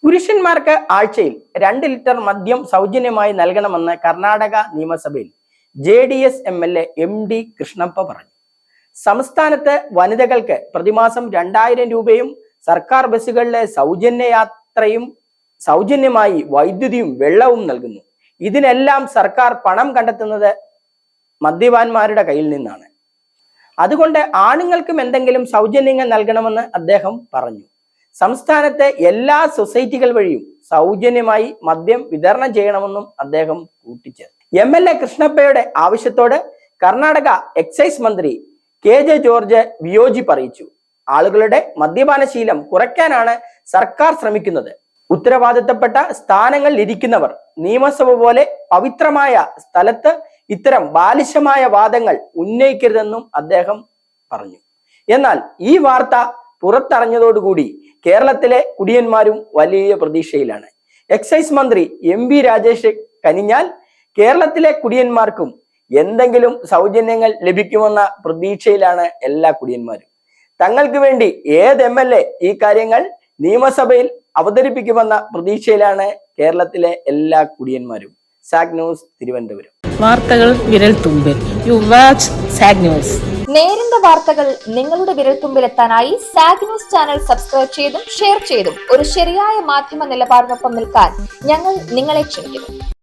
പുരുഷന്മാർക്ക് ആഴ്ചയിൽ 2 ലിറ്റർ മദ്യം സൗജന്യമായി നൽകണമെന്ന് കർണാടക നിയമസഭയിൽ JDS MLA MD കൃഷ്ണപ്പ പറഞ്ഞു. സംസ്ഥാനത്ത് വനിതകൾക്ക് പ്രതിമാസം 2000 രൂപയും സർക്കാർ ബസ്സുകളിലെ സൗജന്യ യാത്രയും സൗജന്യമായി വൈദ്യുതിയും വെള്ളവും നൽകുന്നു. ഇതിനെല്ലാം സർക്കാർ പണം കണ്ടെത്തുന്നത് മദ്യപാന്മാരുടെ കയ്യിൽ നിന്നാണ്. അതുകൊണ്ട് ആണുങ്ങൾക്കും എന്തെങ്കിലും സൗജന്യങ്ങൾ നൽകണമെന്ന് അദ്ദേഹം പറഞ്ഞു. സംസ്ഥാനത്തെ എല്ലാ സൊസൈറ്റികൾ വഴിയും സൗജന്യമായി മദ്യം വിതരണം ചെയ്യണമെന്നും അദ്ദേഹം കൂട്ടിച്ചേർത്തു. MLA കൃഷ്ണപ്പയുടെ ആവശ്യത്തോട് കർണാടക എക്സൈസ് മന്ത്രി KJ ജോർജ് വിയോജിപ്പ് അറിയിച്ചു. ആളുകളുടെ മദ്യപാനശീലം കുറയ്ക്കാനാണ് സർക്കാർ ശ്രമിക്കുന്നത്. ഉത്തരവാദിത്തപ്പെട്ട സ്ഥാനങ്ങളിൽ ഇരിക്കുന്നവർ നിയമസഭ പോലെ പവിത്രമായ സ്ഥലത്ത് ഇത്തരം ബാലിശമായ വാദങ്ങൾ ഉന്നയിക്കരുതെന്നും അദ്ദേഹം പറഞ്ഞു. എന്നാൽ ഈ വാർത്ത പുറത്തറിഞ്ഞതോടുകൂടി കേരളത്തിലെ കുടിയന്മാരും വലിയ പ്രതീക്ഷയിലാണ്. എക്സൈസ് മന്ത്രി MB രാജേഷ് കനിഞ്ഞാൽ കേരളത്തിലെ കുടിയന്മാർക്കും എന്തെങ്കിലും സൗജന്യങ്ങൾ ലഭിക്കുമെന്ന പ്രതീക്ഷയിലാണ് എല്ലാ കുടിയന്മാരും. തങ്ങൾക്ക് വേണ്ടി ഏത് MLA ഈ കാര്യങ്ങൾ നിയമസഭയിൽ അവതരിപ്പിക്കുമെന്ന പ്രതീക്ഷയിലാണ് കേരളത്തിലെ എല്ലാ കുടിയന്മാരും. Zag news, Thiruvananthapuram. വാർത്തകൾ വിരൽ തുമ്പിൽ. You watch zag news. നേരിന്റെ വാർത്തകൾ നിങ്ങളുടെ വിരൽത്തുമ്പിലെത്താനായി സാഗ് ന്യൂസ് ചാനൽ സബ്സ്ക്രൈബ് ചെയ്തും ഷെയർ ചെയ്തും ഒരു ശരിയായ മാധ്യമ നിലപാടിനൊപ്പം നിൽക്കാൻ ഞങ്ങൾ നിങ്ങളെ ക്ഷണിക്കുന്നു.